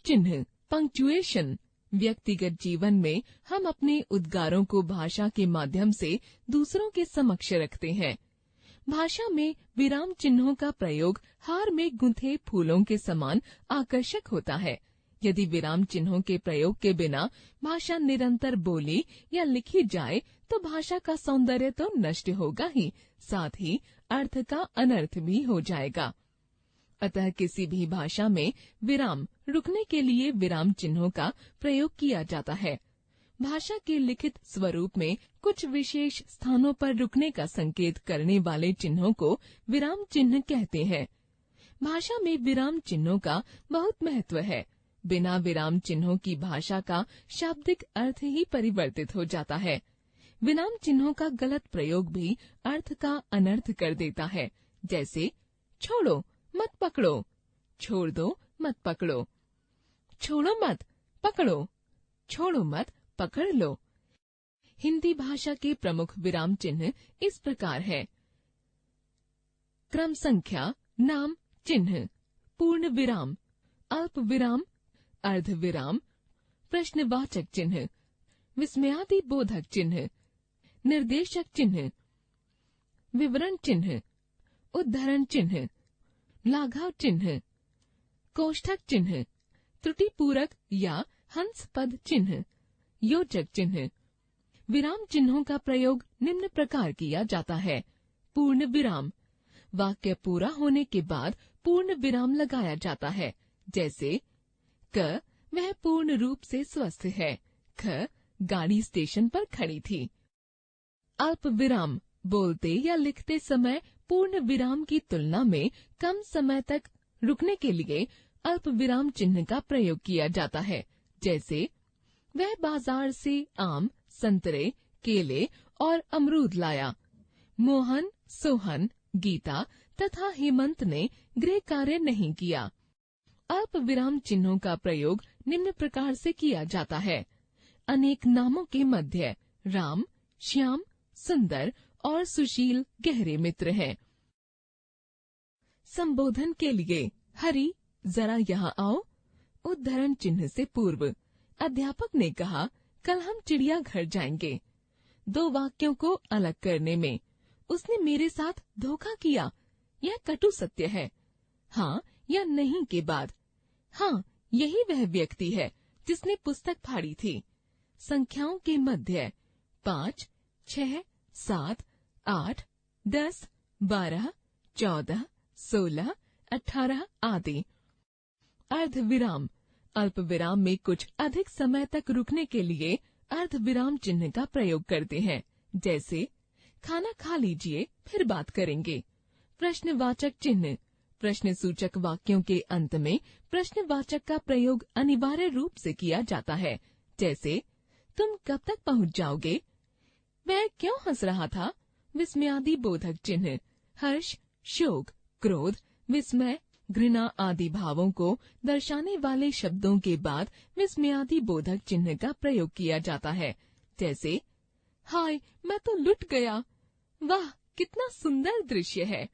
चिन्ह पंक्चुएशन। व्यक्तिगत जीवन में हम अपने उद्गारों को भाषा के माध्यम से दूसरों के समक्ष रखते हैं। भाषा में विराम चिन्हों का प्रयोग हार में गुंथे फूलों के समान आकर्षक होता है। यदि विराम चिन्हों के प्रयोग के बिना भाषा निरंतर बोली या लिखी जाए तो भाषा का सौंदर्य तो नष्ट होगा ही, साथ ही अर्थ का अनर्थ भी हो जाएगा। अतः किसी भी भाषा में विराम रुकने के लिए विराम चिन्हों का प्रयोग किया जाता है। भाषा के लिखित स्वरूप में कुछ विशेष स्थानों पर रुकने का संकेत करने वाले चिन्हों को विराम चिन्ह कहते हैं। भाषा में विराम चिन्हों का बहुत महत्व है। बिना विराम चिन्हों की भाषा का शाब्दिक अर्थ ही परिवर्तित हो जाता है। विराम चिन्हों का गलत प्रयोग भी अर्थ का अनर्थ कर देता है। जैसे छोड़ो मत पकड़ो, छोड़ दो मत पकड़ो, छोड़ो मत पकड़ो, छोड़ो मत पकड़ लो। हिंदी भाषा के प्रमुख विराम चिन्ह इस प्रकार है। क्रम संख्या, नाम चिन्ह, पूर्ण विराम, अल्प विराम, अर्ध विराम, प्रश्नवाचक चिन्ह, विस्मयादि बोधक चिन्ह, निर्देशक चिन्ह, विवरण चिन्ह, उद्धरण चिन्ह, लाघव चिन्ह, कोष्ठक चिन्ह, त्रुटिपूरक या हंस पद चिन्ह, योजक चिन्ह। विराम चिन्हों का प्रयोग निम्न प्रकार किया जाता है। पूर्ण विराम, वाक्य पूरा होने के बाद पूर्ण विराम लगाया जाता है। जैसे क, वह पूर्ण रूप से स्वस्थ है। ख, गाड़ी स्टेशन पर खड़ी थी। अल्प विराम, बोलते या लिखते समय पूर्ण विराम की तुलना में कम समय तक रुकने के लिए अल्प विराम चिन्ह का प्रयोग किया जाता है। जैसे वह बाजार से आम, संतरे, केले और अमरूद लाया। मोहन, सोहन, गीता तथा हेमंत ने गृह कार्य नहीं किया। अल्प विराम चिन्हों का प्रयोग निम्न प्रकार से किया जाता है। अनेक नामों के मध्य राम, श्याम, सुंदर और सुशील गहरे मित्र हैं। संबोधन के लिए हरि, जरा यहाँ आओ। उद्धरण चिन्ह से पूर्व अध्यापक ने कहा, कल हम चिड़ियाघर जाएंगे। दो वाक्यों को अलग करने में उसने मेरे साथ धोखा किया, यह कटु सत्य है। हाँ या नहीं के बाद हाँ, यही वह व्यक्ति है जिसने पुस्तक फाड़ी थी। संख्याओं के मध्य 5, 6, 7, 8, 10, 12, 14, 16, 18 आदि। अर्ध विराम, अल्प विराम में कुछ अधिक समय तक रुकने के लिए अर्ध विराम चिन्ह का प्रयोग करते हैं। जैसे खाना खा लीजिए, फिर बात करेंगे। प्रश्नवाचक चिन्ह, प्रश्न सूचक वाक्यों के अंत में प्रश्नवाचक का प्रयोग अनिवार्य रूप से किया जाता है। जैसे तुम कब तक पहुंच जाओगे? वह क्यों हंस रहा था? विस्मयादि बोधक चिन्ह, हर्ष, शोक, क्रोध, विस्मय, घृणा आदि भावों को दर्शाने वाले शब्दों के बाद विस्मयादि बोधक चिन्ह का प्रयोग किया जाता है। जैसे हाय, मैं तो लुट गया। वाह, कितना सुंदर दृश्य है।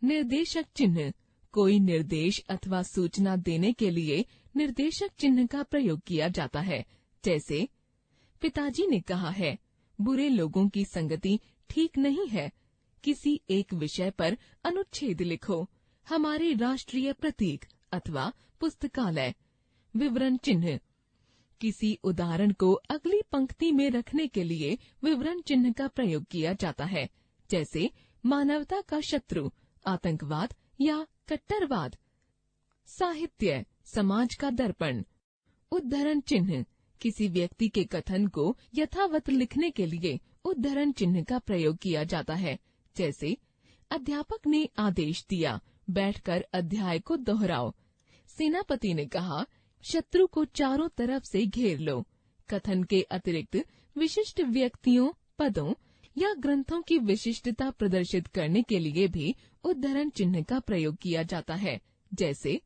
निर्देशक चिन्ह, कोई निर्देश अथवा सूचना देने के लिए निर्देशक चिन्ह का प्रयोग किया जाता है। जैसे पिताजी ने कहा है, बुरे लोगों की संगति ठीक नहीं है। किसी एक विषय पर अनुच्छेद लिखो। हमारे राष्ट्रीय प्रतीक अथवा पुस्तकालय। विवरण चिन्ह, किसी उदाहरण को अगली पंक्ति में रखने के लिए विवरण चिन्ह का प्रयोग किया जाता है। जैसे मानवता का शत्रु, आतंकवाद या कट्टरवाद। साहित्य, समाज का दर्पण। उद्धरण चिन्ह, किसी व्यक्ति के कथन को यथावत लिखने के लिए उद्धरण चिन्ह का प्रयोग किया जाता है। जैसे अध्यापक ने आदेश दिया, बैठकर अध्याय को दोहराओ। सेनापति ने कहा, शत्रु को चारों तरफ से घेर लो। कथन के अतिरिक्त विशिष्ट व्यक्तियों, पदों या ग्रंथों की विशिष्टता प्रदर्शित करने के लिए भी उद्धरण चिन्ह का प्रयोग किया जाता है। जैसे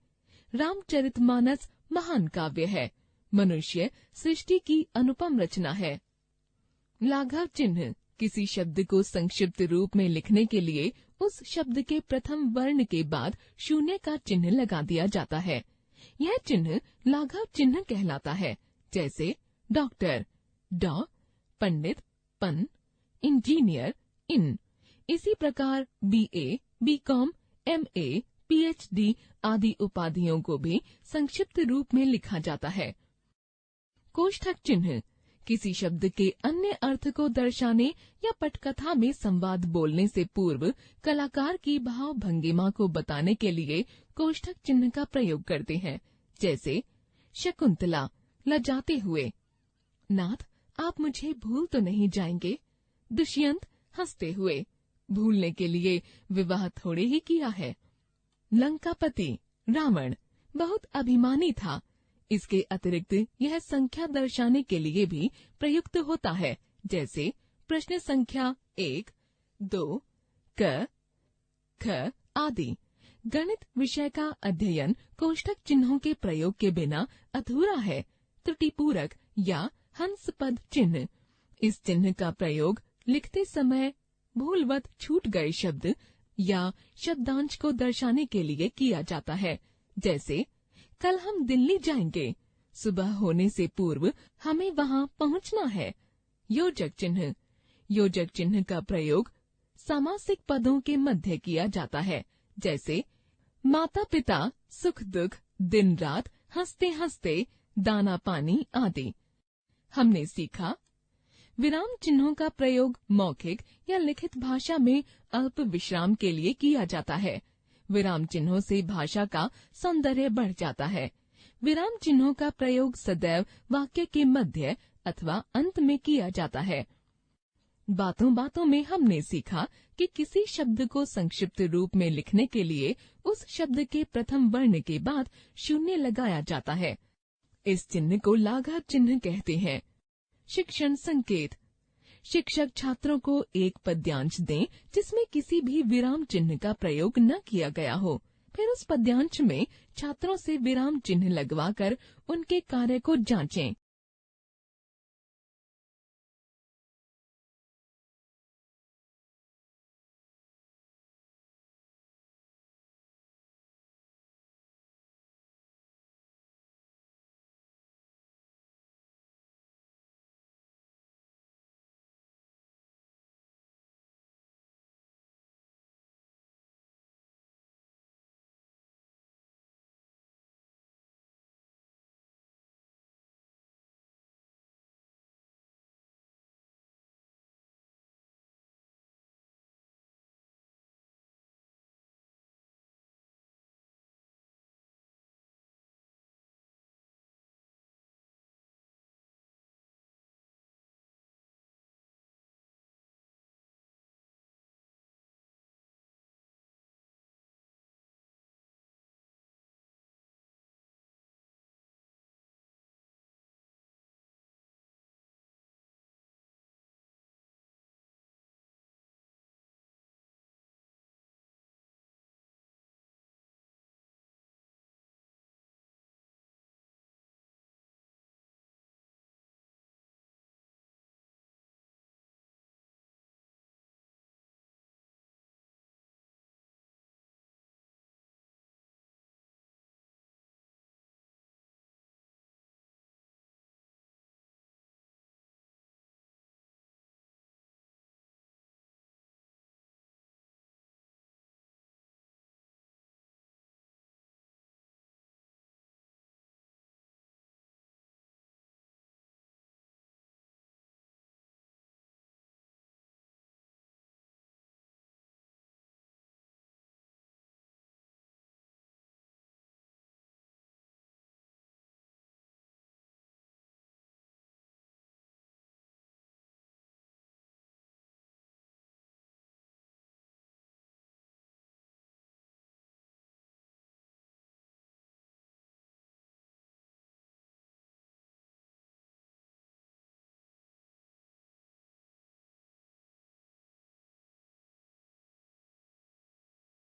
रामचरितमानस महान काव्य है, मनुष्य सृष्टि की अनुपम रचना है। लाघव चिन्ह, किसी शब्द को संक्षिप्त रूप में लिखने के लिए उस शब्द के प्रथम वर्ण के बाद शून्य का चिन्ह लगा दिया जाता है। यह चिन्ह लाघव चिन्ह कहलाता है, जैसे डॉक्टर, डॉ, पंडित, पन, इंजीनियर, इन। इसी प्रकार BA, BCom, MA, PhD आदि उपाधियों को भी संक्षिप्त रूप में लिखा जाता है। कोष्ठक चिन्ह किसी शब्द के अन्य अर्थ को दर्शाने या पटकथा में संवाद बोलने से पूर्व कलाकार की भाव भंगिमा को बताने के लिए कोष्ठक चिन्ह का प्रयोग करते हैं, जैसे शकुंतला लजाते हुए, नाथ आप मुझे भूल तो नहीं जाएंगे। दुष्यंत हंसते हुए, भूलने के लिए विवाह थोड़े ही किया है। लंकापति रावण बहुत अभिमानी था। इसके अतिरिक्त यह संख्या दर्शाने के लिए भी प्रयुक्त होता है, जैसे प्रश्न संख्या 1, 2, क, ख आदि। गणित विषय का अध्ययन कोष्ठक चिन्हों के प्रयोग के बिना अधूरा है। त्रुटिपूरक या हंस पद चिन्ह, इस चिन्ह का प्रयोग लिखते समय भूलवत छूट गए शब्द या शब्दांश को दर्शाने के लिए किया जाता है, जैसे कल हम दिल्ली जाएंगे, सुबह होने से पूर्व हमें वहां पहुंचना है। योजक चिन्ह, योजक चिन्ह का प्रयोग सामासिक पदों के मध्य किया जाता है, जैसे माता पिता, सुख दुख, दिन रात, हंसते हंसते, दाना पानी आदि। हमने सीखा विराम चिन्हों का प्रयोग मौखिक या लिखित भाषा में अल्प विश्राम के लिए किया जाता है। विराम चिन्हों से भाषा का सौंदर्य बढ़ जाता है। विराम चिन्हों का प्रयोग सदैव वाक्य के मध्य अथवा अंत में किया जाता है। बातों बातों में हमने सीखा कि किसी शब्द को संक्षिप्त रूप में लिखने के लिए उस शब्द के प्रथम वर्ण के बाद शून्य लगाया जाता है। इस चिन्ह को लाघव चिन्ह कहते हैं। शिक्षण संकेत, शिक्षक छात्रों को एक पद्यांश दें जिसमें किसी भी विराम चिन्ह का प्रयोग न किया गया हो। फिर उस पद्यांश में छात्रों से विराम चिन्ह लगवाकर उनके कार्य को जांचें।